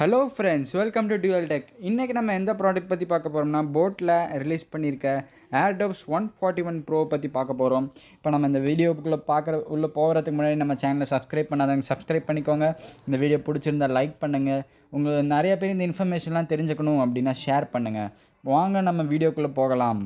Hello friends, welcome to dual tech. இன்றைக்கி நம்ம எந்த ப்ராடக்ட் பற்றி பார்க்க போகிறோம்னா, போட்டில் ரிலீஸ் பண்ணியிருக்க ஏர்டோப்ஸ் 141 ப்ரோ பற்றி பார்க்க போகிறோம். இப்போ நம்ம இந்த வீடியோக்குள்ளே உள்ளே போகிறதுக்கு முன்னாடி நம்ம சேனலை சப்ஸ்கிரைப் பண்ணாதவங்க சப்ஸ்கிரைப் பண்ணிக்கோங்க. இந்த வீடியோ பிடிச்சிருந்தா லைக் பண்ணுங்கள். உங்களுக்கு நிறைய பேர் இந்த இன்ஃபர்மேஷன்லாம் தெரிஞ்சுக்கணும் அப்படின்னா ஷேர் பண்ணுங்கள். வாங்க நம்ம வீடியோக்குள்ளே போகலாம்.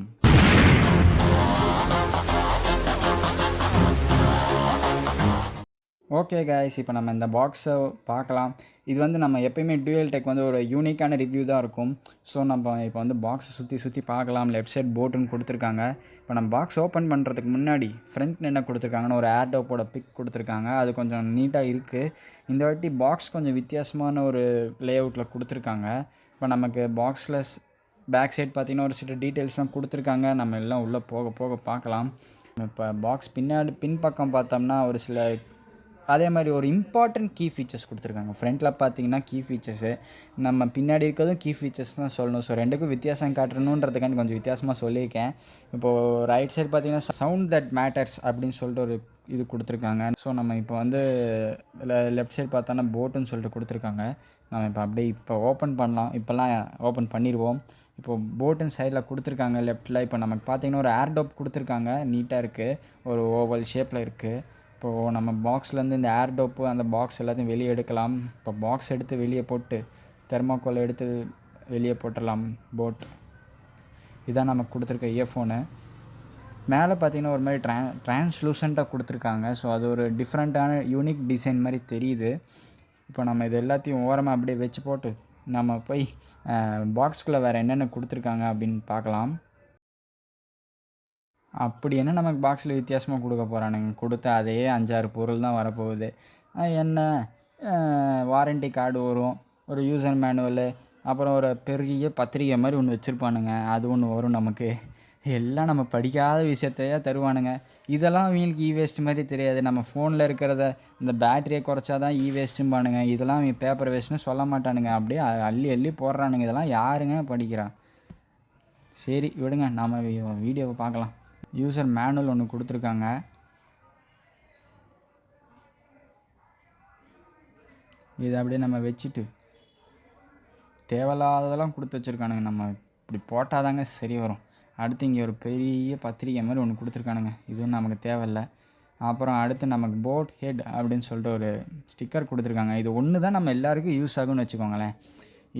ஓகே கைஸ், இப்போ நம்ம இந்த பாக்ஸை பார்க்கலாம். இது வந்து நம்ம எப்போயுமே டியூவல் டெக் வந்து ஒரு யூனிக்கான ரிவ்யூ தான் இருக்கும். ஸோ நம்ம இப்போ வந்து பாக்ஸை சுற்றி பார்க்கலாம். லெஃப்ட் சைட் போட்டுன்னு கொடுத்துருக்காங்க. இப்போ நம்ம பாக்ஸ் ஓப்பன் பண்ணுறதுக்கு முன்னாடி ஃப்ரண்ட்டில் என்ன கொடுத்துருக்காங்கன்னு ஒரு ஏர்டோப்போட பிக் கொடுத்துருக்காங்க. அது கொஞ்சம் நீட்டாக இருக்குது. இந்த வாட்டி பாக்ஸ் கொஞ்சம் வித்தியாசமான ஒரு லே அவுட்டில் கொடுத்துருக்காங்க. இப்போ நமக்கு பாக்ஸில் பேக் சைட் பார்த்திங்கன்னா ஒரு சில டீட்டெயில்ஸ்லாம் கொடுத்துருக்காங்க. நம்ம எல்லாம் உள்ளே போக பார்க்கலாம். இப்போ பாக்ஸ் பின்பக்கம் பார்த்தோம்னா ஒரு சில அதே மாதிரி ஒரு இம்பார்ட்டன்ட் கீ ஃபீச்சர்ஸ் கொடுத்துருக்காங்க. ஃப்ரண்ட்டில் பார்த்தீங்கன்னா கீ ஃபீச்சர்ஸு, நம்ம பின்னாடி இருக்கிறதும் கீ ஃபீச்சர்ஸ் தான் சொல்லணும். ஸோ ரெண்டுக்கும் வித்தியாசம் காட்டணுன்றதுக்காண்டி கொஞ்சம் வித்தியாசமாக சொல்லியிருக்கேன். இப்போது ரைட் சைடு பார்த்தீங்கன்னா சவுண்ட் தட் மேட்டர்ஸ் அப்படின்னு சொல்லிட்டு ஒரு இது கொடுத்துருக்காங்க. ஸோ நம்ம இப்போ வந்து லெஃப்ட் சைடு பார்த்தோன்னா போட்டுன்னு சொல்லிட்டு கொடுத்துருக்காங்க. நம்ம இப்போ ஓப்பன் பண்ணலாம். இப்போல்லாம் ஓப்பன் பண்ணிடுவோம். இப்போது போட்டுன்னு சைடில் கொடுத்துருக்காங்க லெஃப்ட்டில். இப்போ நமக்கு பார்த்தீங்கன்னா ஒரு ஏர்டோப் கொடுத்துருக்காங்க. நீட்டாக இருக்குது, ஒரு ஓவல் ஷேப்பில் இருக்குது. இப்போது நம்ம பாக்ஸ்லேருந்து இந்த ஏர்டோப்பு அந்த பாக்ஸ் எல்லாத்தையும் வெளியே எடுக்கலாம். இப்போ பாக்ஸ் எடுத்து வெளியே போட்டு தெர்மாக்கோல் எடுத்து வெளியே போட்டுடலாம். போட் இதான் நமக்கு கொடுத்துருக்க இயர்ஃபோனு. மேலே பார்த்தீங்கன்னா ஒரு மாதிரி ட்ரான்ஸ்லூசண்ட்டாக கொடுத்துருக்காங்க. ஸோ அது ஒரு டிஃப்ரெண்ட்டான யூனிக் டிசைன் மாதிரி தெரியுது. இப்போ நம்ம இது எல்லாத்தையும் ஓரமாக அப்படியே வச்சு போட்டு நம்ம போய் பாக்ஸ்குள்ளே வேறு என்னென்ன கொடுத்துருக்காங்க அப்படின்னு பார்க்கலாம். அப்படி என்ன நமக்கு பாக்ஸில் வித்தியாசமாக கொடுக்க போகிறானுங்க? கொடுத்த அதே 5-6 பொருள் தான் வரப்போகுது. என்ன வாரண்ட்டி கார்டு வரும், ஒரு யூசர் மேனுவலு, அப்புறம் ஒரு பெரிய பத்திரிக்கை மாதிரி ஒன்று வச்சுருப்பானுங்க, அது ஒன்று வரும். நமக்கு எல்லாம் நம்ம படிக்காத விஷயத்தையே தருவானுங்க. இதெல்லாம் அவங்களுக்கு வேஸ்ட் மாதிரி தெரியாது. நம்ம ஃபோனில் இருக்கிறத இந்த பேட்டரியை குறைச்சா தான் வேஸ்ட்டும்பானுங்க. இதெல்லாம் அவங்க பேப்பர் வேஸ்ட்டுன்னு சொல்ல மாட்டானுங்க. அப்படியே அள்ளி போடுறானுங்க. இதெல்லாம் யாருங்க படிக்கிறா? சரி விடுங்க, நம்ம வீடியோவை பார்க்கலாம். யூசர் மேனுவல் ஒன்று கொடுத்துருக்காங்க. இதை அப்படியே நம்ம வச்சுட்டு தேவையில்லாததெல்லாம் கொடுத்து வச்சுருக்கானுங்க. நம்ம இப்படி போட்டால் தாங்க சரி வரும். அடுத்து இங்கே ஒரு பெரிய பத்திரிக்கை மாதிரி ஒன்று கொடுத்துருக்கானுங்க. இதுவும் நமக்கு தேவையில்லை. அப்புறம் அடுத்து நமக்கு போட் ஹெட் அப்படின்னு சொல்லிட்டு ஒரு ஸ்டிக்கர் கொடுத்துருக்காங்க. இது ஒன்று தான் நம்ம எல்லாருக்கும் யூஸ் ஆகும்னு வச்சுக்கோங்களேன்.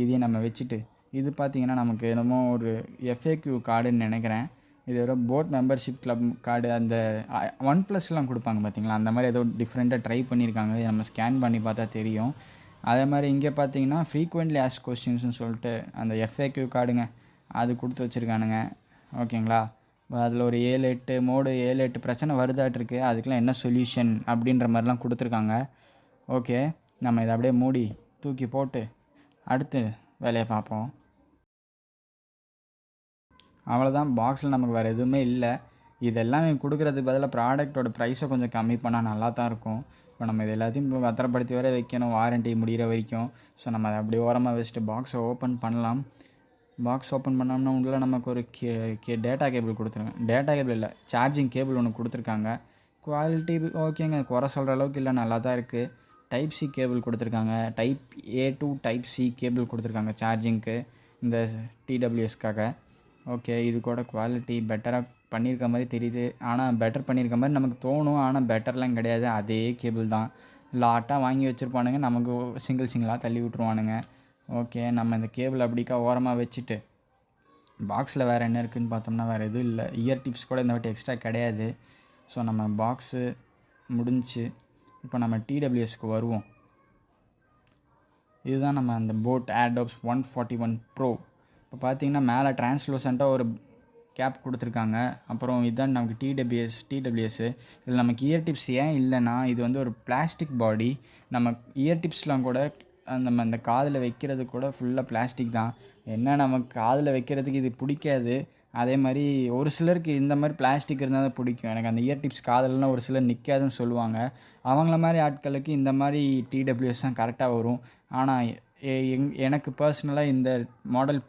இதையும் நம்ம வச்சுட்டு இது பார்த்திங்கன்னா நமக்கு என்னமோ ஒரு FAQ கார்டுன்னு நினைக்கிறேன். இது ஒரு போட் மெம்பர்ஷிப் கிளப் கார்டு. அந்த OnePlusலாம் கொடுப்பாங்க பார்த்திங்களா, அந்த மாதிரி ஏதோ டிஃப்ரெண்ட்டாக ட்ரை பண்ணியிருக்காங்க. நம்ம ஸ்கேன் பண்ணி பார்த்தா தெரியும். அதே மாதிரி இங்கே பார்த்தீங்கன்னா ஃப்ரீக்வெண்ட்லி ஆஸ்க் கொஸ்டின்ஸ்னு சொல்லிட்டு அந்த FAQ கார்டுங்க, அது கொடுத்து வச்சுருக்கானுங்க. ஓகேங்களா, அதில் ஒரு 7-8 பிரச்சனை வருதாட்டிருக்கு. அதுக்கெலாம் என்ன சொல்யூஷன் அப்படின்ற மாதிரிலாம் கொடுத்துருக்காங்க. ஓகே, நம்ம இதை அப்படியே மூடி தூக்கி போட்டு அடுத்து வேலையை பார்ப்போம். அவ்வளோதான், பாக்ஸில் நமக்கு வேறு எதுவுமே இல்லை. இதெல்லாம் கொடுக்குறதுக்கு பதிலாக ப்ராடக்டோட ப்ரைஸை கொஞ்சம் கம்மி பண்ணால் நல்லா தான் இருக்கும். இப்போ நம்ம இது எல்லாத்தையும் இப்போ பத்திரப்படுத்தி வர வைக்கணும், வாரண்ட்டி முடிகிற வரைக்கும். ஸோ நம்ம அதை அப்படியே ஓரமாக வச்சுட்டு பாக்ஸை ஓப்பன் பண்ணலாம். பாக்ஸ் ஓப்பன் பண்ணோம்னா உள்ள நமக்கு ஒரு டேட்டா கேபிள் கொடுத்துருங்க. டேட்டா கேபிள் இல்லை, சார்ஜிங் கேபிள் ஒன்று கொடுத்துருக்காங்க. குவாலிட்டி ஓகேங்க, குறை சொல்கிற அளவுக்கு இல்லை, நல்லா தான் இருக்குது. டைப் சி கேபிள் கொடுத்துருக்காங்க. Type A to type C cable கொடுத்துருக்காங்க சார்ஜிங்க்கு, இந்த TWSக்காக. ஓகே, இது கூட குவாலிட்டி பெட்டராக பண்ணியிருக்க மாதிரி தெரியுது. ஆனால் பெட்டர் பண்ணியிருக்க மாதிரி நமக்கு தோணும். ஆனால் பெட்டர்லாம் கிடையாது, அதே கேபிள் தான். லாட்டாக வாங்கி வச்சுருப்பானுங்க, நமக்கு சிங்கிளாக தள்ளி விட்ருவானுங்க. ஓகே, நம்ம இந்த கேபிள் அப்படிக்கா ஓரமாக வச்சுட்டு பாக்ஸில் வேறு என்ன இருக்குதுன்னு பார்த்தோம்னா வேறு எதுவும் இல்லை. இயர் டிப்ஸ் கூட இந்த வாட்டி எக்ஸ்ட்ரா கிடையாது. ஸோ நம்ம பாக்ஸு முடிஞ்சு இப்போ நம்ம TWSக்கு வருவோம். இதுதான் நம்ம அந்த போட் ஏர்டோப்ஸ் 141 ப்ரோ. இப்போ பார்த்தீங்கன்னா மேலே ட்ரான்ஸ்லூசண்ட்டாக ஒரு கேப் கொடுத்துருக்காங்க. அப்புறம் இதுதான் நமக்கு TWS. இதில் நமக்கு இயர் டிப்ஸ் ஏன் இல்லைன்னா, இது வந்து ஒரு பிளாஸ்டிக் பாடி. நம்ம இயர் டிப்ஸ்லாம் கூட நம்ம அந்த காதில் வைக்கிறது கூட ஃபுல்லாக பிளாஸ்டிக் தான். என்ன நமக்கு காதில் வைக்கிறதுக்கு இது பிடிக்காது. அதே மாதிரி ஒரு சிலருக்கு இந்த மாதிரி பிளாஸ்டிக் இருந்தால் தான் பிடிக்கும். எனக்கு அந்த இயர் டிப்ஸ் காதலெலாம் ஒரு சிலர் நிற்காதுன்னு சொல்லுவாங்க. அவங்கள மாதிரி ஆட்களுக்கு இந்த மாதிரி TWS தான் கரெக்டாக வரும். ஆனால் எனக்கு பர்சனலாக இந்த மாடல்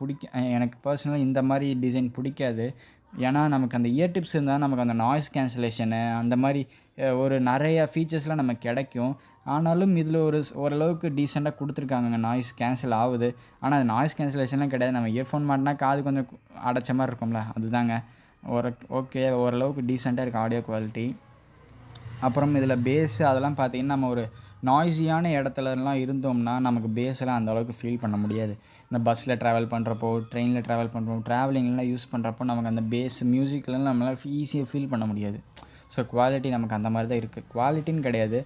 எனக்கு பர்சனலாக இந்த மாதிரி டிசைன் பிடிக்காது. ஏன்னா நமக்கு அந்த இயர் டிப்ஸ் இருந்தால் நமக்கு அந்த நாய்ஸ் கேன்சலேஷனு அந்த மாதிரி ஒரு நிறையா ஃபீச்சர்ஸ்லாம் நமக்கு கிடைக்கும். ஆனாலும் இதில் ஓரளவுக்கு டீசெண்டாக கொடுத்துருக்காங்கங்க. நாய்ஸ் கேன்சல் ஆகுது. ஆனால் அது நாய்ஸ் கேன்சலேஷன்லாம் கிடையாது. நம்ம இயர்ஃபோன் மாட்டினா காது கொஞ்சம் அடைச்ச மாதிரி இருக்கும்ல, அதுதாங்க. ஓகே, ஓரளவுக்கு டீசெண்டாக இருக்குது ஆடியோ குவாலிட்டி. அப்புறம் இதில் பேஸு அதெல்லாம் பார்த்திங்கன்னா, நம்ம ஒரு நாய்ஸியான இடத்துலலாம் இருந்தோம்னா நமக்கு பேஸெல்லாம் அந்தளவுக்கு ஃபீல் பண்ண முடியாது. இந்த பஸ்ஸில் ட்ராவல் பண்ணுறப்போ, ட்ரெயினில் ட்ராவல் பண்ணுறப்போ, ட்ராவலிங்லாம் யூஸ் பண்ணுறப்போ நமக்கு அந்த பேஸ் மியூசிக்லாம் நம்மளால் ஈஸியாக ஃபீல் பண்ண முடியாது. ஸோ குவாலிட்டி நமக்கு அந்த மாதிரி தான் இருக்குது. குவாலிட்டின்னு கிடையாது,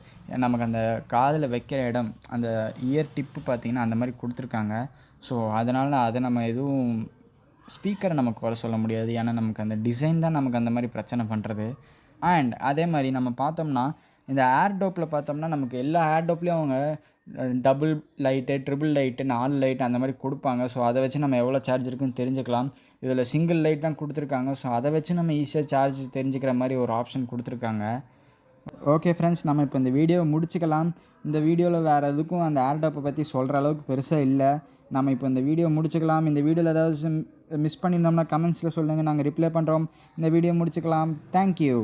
நமக்கு அந்த காதில் வைக்கிற இடம், அந்த இயர் டிப்பு பார்த்திங்கன்னா அந்த மாதிரி கொடுத்துருக்காங்க. ஸோ அதனால் அதை நம்ம எதுவும் ஸ்பீக்கரை நம்ம குறை சொல்ல முடியாது. ஏன்னா நமக்கு அந்த டிசைன் தான் நமக்கு அந்த மாதிரி பிரச்சனை பண்ணுறது. அண்ட் அதே மாதிரி நம்ம பார்த்தோம்னா, இந்த ஏர்டோப்பில் பார்த்தோம்னா நமக்கு எல்லா ஏர்டோப்லேயும் அவங்க double light, triple light, 4 light அந்த மாதிரி கொடுப்பாங்க. ஸோ அதை வச்சு நம்ம எவ்வளோ சார்ஜ் இருக்குன்னு தெரிஞ்சுக்கலாம். இதில் சிங்கிள் லைட் தான் கொடுத்துருக்காங்க. ஸோ அதை வச்சு நம்ம ஈஸியாக சார்ஜ் தெரிஞ்சுக்கிற மாதிரி ஒரு ஆப்ஷன் கொடுத்துருக்காங்க. ஓகே ஃப்ரெண்ட்ஸ், நம்ம இப்போ இந்த வீடியோவை முடிச்சுக்கலாம். இந்த வீடியோவில் வேறு எதுக்கும் அந்த ஏர்டோப்பை பற்றி சொல்கிற அளவுக்கு பெருசாக இல்லை. நம்ம இப்போ இந்த வீடியோ முடிச்சுக்கலாம். இந்த வீடியோவில் ஏதாவது மிஸ் பண்ணியிருந்தோம்னா கமெண்ட்ஸில் சொல்லுங்கள், நாங்கள் ரிப்ளை பண்ணுறோம். இந்த வீடியோ முடிச்சுக்கலாம். தேங்க்யூ.